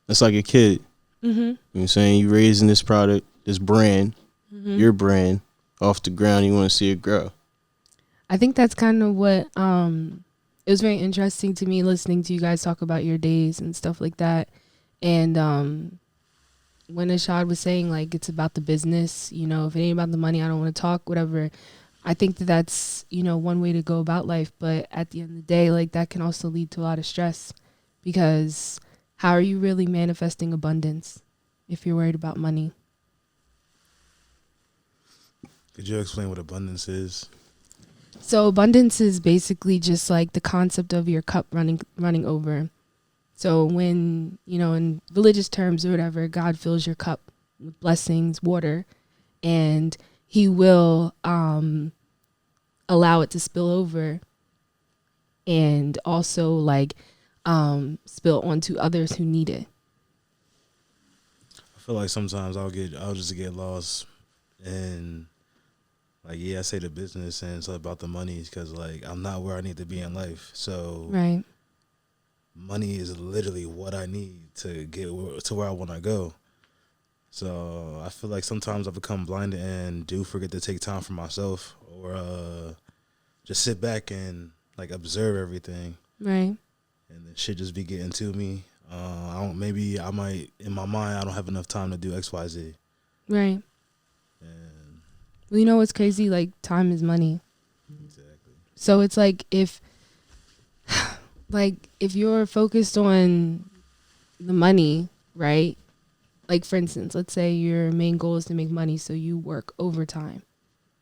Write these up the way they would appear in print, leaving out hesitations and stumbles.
It's like a kid. Mm-hmm. You know what I'm saying? You raising this product, this brand, your brand, off the ground. You want to see it grow. I think that's kind of what it was very interesting to me listening to you guys talk about your days and stuff like that. And when Ashad was saying, like, it's about the business, you know, if it ain't about the money, I don't want to talk, whatever. I think that that's, you know, one way to go about life. But at the end of the day, like, that can also lead to a lot of stress, because how are you really manifesting abundance if you're worried about money? Could you explain what abundance is? So abundance is basically just like the concept of your cup running over. So when, you know, in religious terms or whatever, God fills your cup with blessings, water, and he will allow it to spill over and also like spill onto others who need it. I feel like sometimes I'll just get lost and like, yeah, I say the business and it's about the money because like I'm not where I need to be in life. So Right. money is literally what I need to get to where I want to go. So I feel like sometimes I become blinded and do forget to take time for myself or just sit back and like observe everything. Right. And then shit just be getting to me. Maybe I might, in my mind, I don't have enough time to do X, Y, Z. Right. And Well, you know what's crazy? Like, time is money. exactly. So it's like if you're focused on the money, right? Like, for instance, let's say your main goal is to make money, so you work overtime,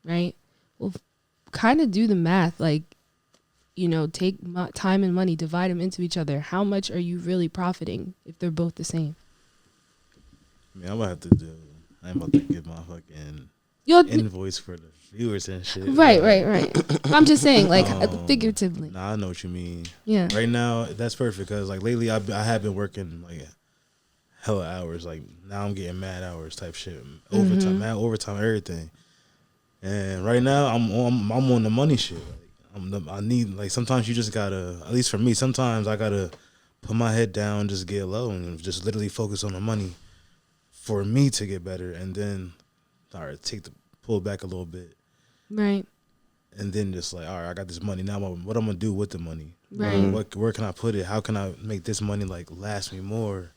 right? Well, kind of do the math. Like, you know, take time and money, divide them into each other. How much are you really profiting if they're both the same? I mean, I'm about to get my fucking invoice for the viewers and shit. Right. I'm just saying, like, figuratively. Nah, I know what you mean. Yeah. Right now, that's perfect because like lately, I have been working like hella hours. Like now, I'm getting mad hours type shit, overtime, mad overtime, everything. And right now, I'm on the money shit. Like, I need like sometimes you just gotta. At least for me, sometimes I gotta put my head down, just get low, and just literally focus on the money for me to get better, and then all right, pull back a little bit. Right. And then just like, all right, I got this money. Now what I'm going to do with the money? Right. Where can I put it? How can I make this money like last me more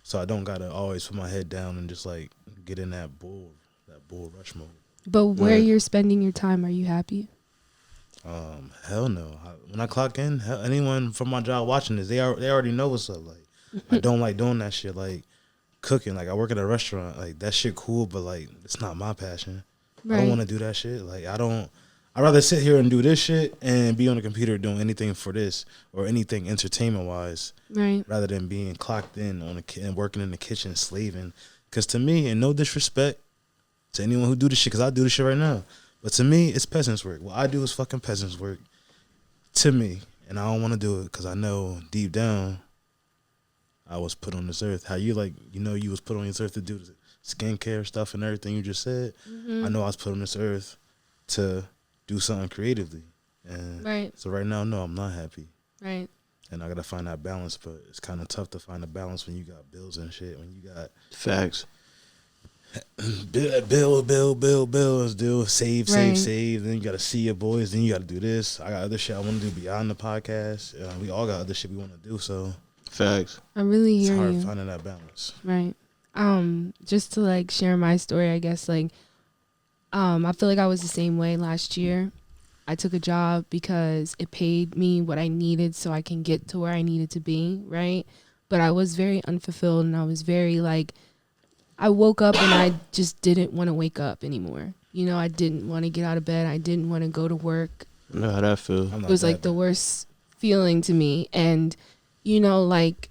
so I don't got to always put my head down and just like get in that bull rush mode. But where you're spending your time, are you happy? Hell no. When I clock in, anyone from my job watching this, they already know what's up. Like, I don't like doing that shit. Like, cooking, like I work at a restaurant, like that shit cool, but like it's not my passion. Right. I don't want to do that shit. Like I'd rather sit here and do this shit and be on the computer doing anything for this or anything entertainment wise, right? Rather than being clocked in on and working in the kitchen slaving. Because to me, and no disrespect to anyone who do this shit, because I do this shit right now, but to me, it's peasants work. What I do is fucking peasants work to me, and I don't want to do it because I know deep down I was put on this earth. How you like, you know, you was put on this earth to do the skincare stuff and everything you just said. I know I was put on this earth to do something creatively. And right. So right now, no, I'm not happy. Right. And I got to find that balance, but it's kind of tough to find a balance when you got bills and shit. When you got facts. Bills, save. Right. Then you got to see your boys. Then you got to do this. I got other shit I want to do beyond the podcast. We all got other shit we want to do, so. Facts. I really hear you. It's hard finding that balance. Right. Just to like share my story, I guess, like, I feel like I was the same way last year. I took a job because it paid me what I needed so I can get to where I needed to be, right? But I was very unfulfilled and I was very like, I woke up and I just didn't want to wake up anymore. You know, I didn't want to get out of bed. I didn't want to go to work. I know how that feels. It was like the worst feeling to me. And you know, like,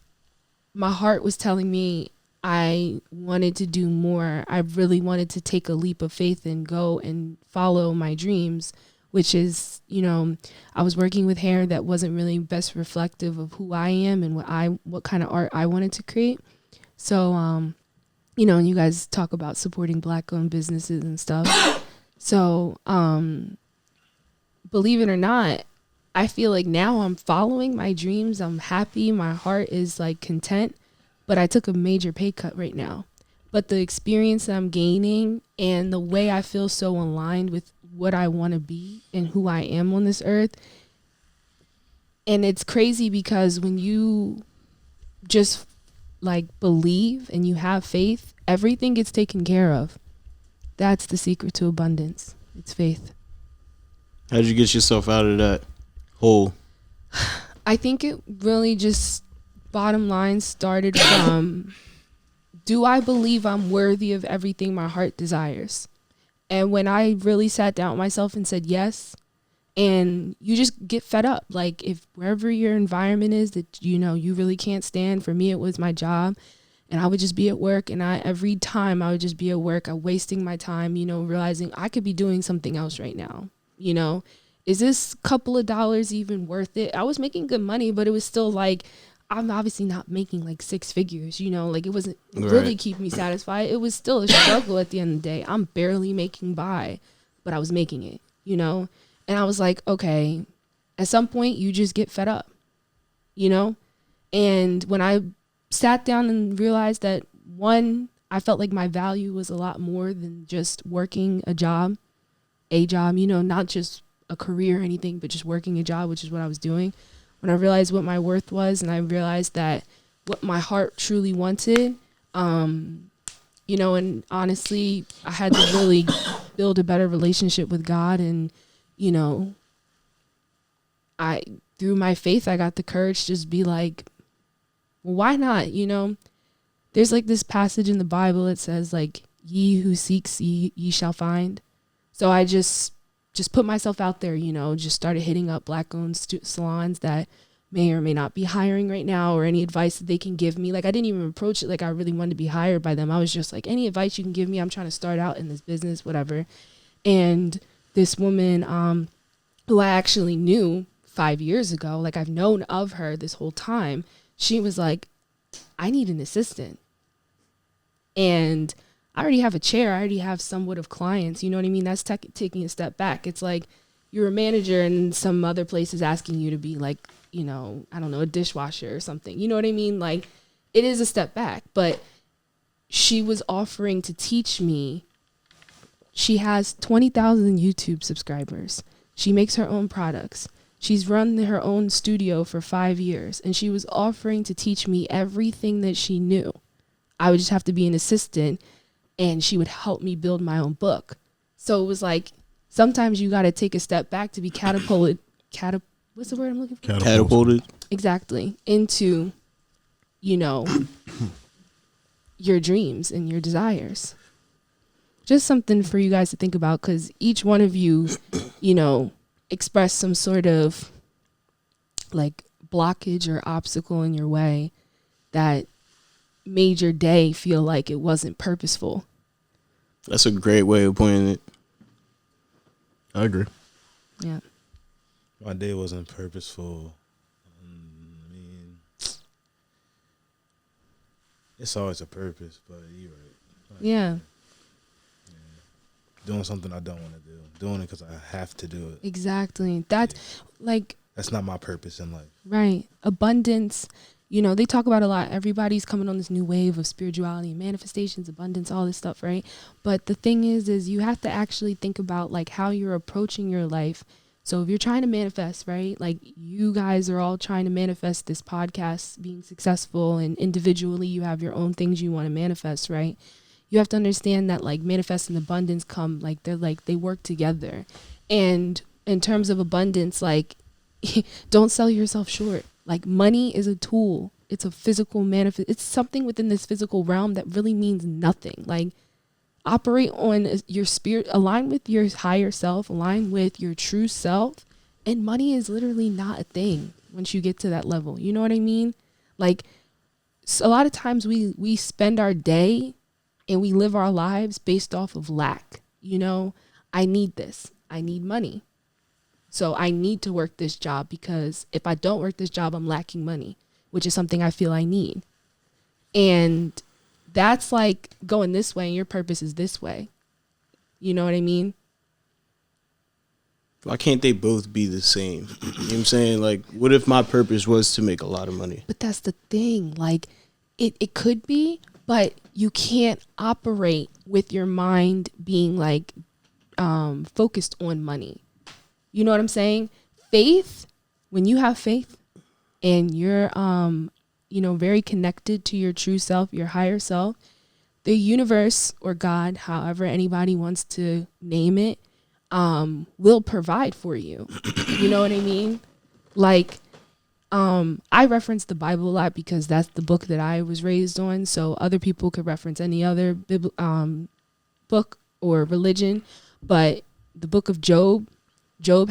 my heart was telling me I wanted to do more. I really wanted to take a leap of faith and go and follow my dreams, which is, you know, I was working with hair that wasn't really best reflective of who I am and what kind of art I wanted to create. So, you know, and you guys talk about supporting Black-owned businesses and stuff. So, believe it or not, I feel like now I'm following my dreams. I'm happy. My heart is like content, but I took a major pay cut right now. But the experience that I'm gaining and the way I feel so aligned with what I want to be and who I am on this earth. And it's crazy because when you just like believe and you have faith, everything gets taken care of. That's the secret to abundance. It's faith. How'd you get yourself out of that hole? I think it really just, bottom line, started from, do I believe I'm worthy of everything my heart desires? And when I really sat down with myself and said yes, and you just get fed up. Like, if wherever your environment is that, you know, you really can't stand, for me, it was my job. And I would just be at work, and every time I would just be at work, I'm wasting my time, you know, realizing I could be doing something else right now. You know, is this couple of dollars even worth it? I was making good money, but it was still like, I'm obviously not making like six figures, you know, like it wasn't really keeping me satisfied. It was still a struggle at the end of the day. I'm barely making by, but I was making it, you know? And I was like, okay, at some point you just get fed up, you know? And when I sat down and realized that, one, I felt like my value was a lot more than just working a job, you know, not just a career or anything, but just working a job, which is what I was doing. When I realized what my worth was, and I realized that what my heart truly wanted, you know, and honestly, I had to really build a better relationship with God. And, you know, through my faith, I got the courage to just be like, well, why not? You know, there's like this passage in the Bible that says like, ye who seeks, ye shall find. So I just put myself out there, you know, just started hitting up Black-owned salons that may or may not be hiring right now, or any advice that they can give me. Like, I didn't even approach it like I really wanted to be hired by them. I was just like, any advice you can give me, I'm trying to start out in this business, whatever. And this woman, who I actually knew 5 years ago, like I've known of her this whole time, she was like, I need an assistant. And I already have a chair. I already have somewhat of clients. You know what I mean? That's taking a step back. It's like you're a manager and some other place is asking you to be like, you know, I don't know, a dishwasher or something. You know what I mean? Like, it is a step back. But she was offering to teach me. She has 20,000 YouTube subscribers. She makes her own products. She's run her own studio for 5 years. And she was offering to teach me everything that she knew. I would just have to be an assistant, and she would help me build my own book. So it was like, sometimes you got to take a step back to be catapulted. What's the word I'm looking for? Catapulted. Exactly. Into, you know, your dreams and your desires. Just something for you guys to think about, because each one of you, you know, express some sort of like blockage or obstacle in your way that made your day feel like it wasn't purposeful. That's a great way of putting it. I agree. Yeah. My day wasn't purposeful. I mean, it's always a purpose, but you're right. Like, Yeah. doing something I don't want to do. Doing it because I have to do it. Exactly. That's like, that's not my purpose in life. right. Abundance. You know, they talk about a lot. Everybody's coming on this new wave of spirituality and manifestations, abundance, all this stuff, right? But the thing is you have to actually think about like how you're approaching your life. So if you're trying to manifest, right? Like you guys are all trying to manifest this podcast being successful, and individually you have your own things you want to manifest, right? You have to understand that like manifest and abundance come, like they work together. And in terms of abundance, like don't sell yourself short. Like money is a tool. It's a physical manifest. It's something within this physical realm that really means nothing. Like operate on your spirit, align with your higher self, align with your true self. And money is literally not a thing once you get to that level. You know what I mean? Like a lot of times we spend our day and we live our lives based off of lack. You know, I need this. I need money. So I need to work this job, because if I don't work this job, I'm lacking money, which is something I feel I need. And that's like going this way and your purpose is this way. You know what I mean? Why can't they both be the same? You know what I'm saying? Like, what if my purpose was to make a lot of money? But that's the thing. Like, it could be, but you can't operate with your mind being like focused on money. You know what I'm saying? Faith, when you have faith and you're very connected to your true self, your higher self, the universe or God, however anybody wants to name it, will provide for you. You know what I mean? Like, I reference the Bible a lot because that's the book that I was raised on. So other people could reference any other book or religion. But the book of Job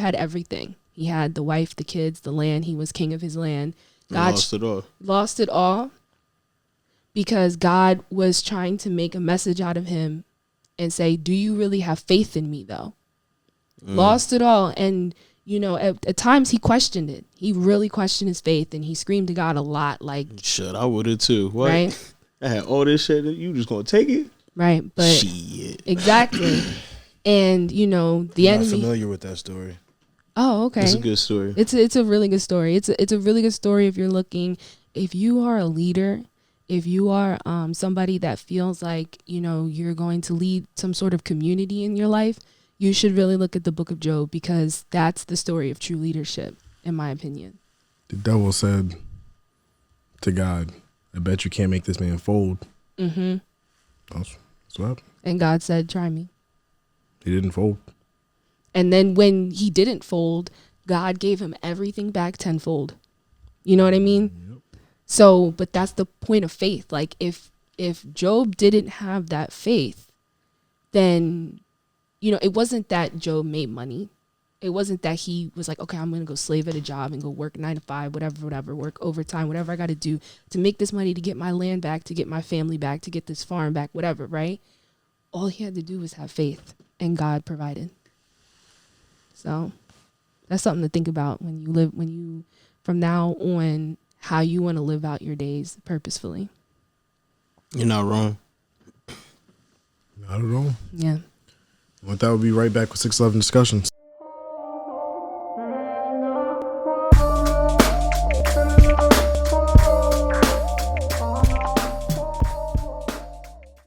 had everything. He had the wife, the kids, the land. He was king of his land. God Lost it all. Lost it all because God was trying to make a message out of him and say, do you really have faith in me, though? Lost it all. And, at times he questioned it. He really questioned his faith and he screamed to God a lot. Like, shit, I would have too. What? Right? I had all this shit. You just gonna take it? Right. But shit. Exactly. And, the I'm enemy. not familiar with that story. Oh, okay. It's a good story. It's a really good story. It's a really good story if you are a leader, if you are somebody that feels like, you're going to lead some sort of community in your life, you should really look at the book of Job because that's the story of true leadership, in my opinion. The devil said to God, I bet you can't make this man fold. Mm-hmm. That's what happened. And God said, try me. He didn't fold. And then when he didn't fold, God gave him everything back tenfold. You know what I mean? Yep. So, but that's the point of faith. Like if Job didn't have that faith, then, it wasn't that Job made money. It wasn't that he was like, okay, I'm going to go slave at a job and go work 9 to 5, whatever, work overtime, whatever I got to do to make this money, to get my land back, to get my family back, to get this farm back, whatever, right? All he had to do was have faith and God provided. So that's something to think about when you from now on, how you want to live out your days purposefully. You're not wrong. Not at all. Yeah. With that, we'll be right back with 611 Discussions.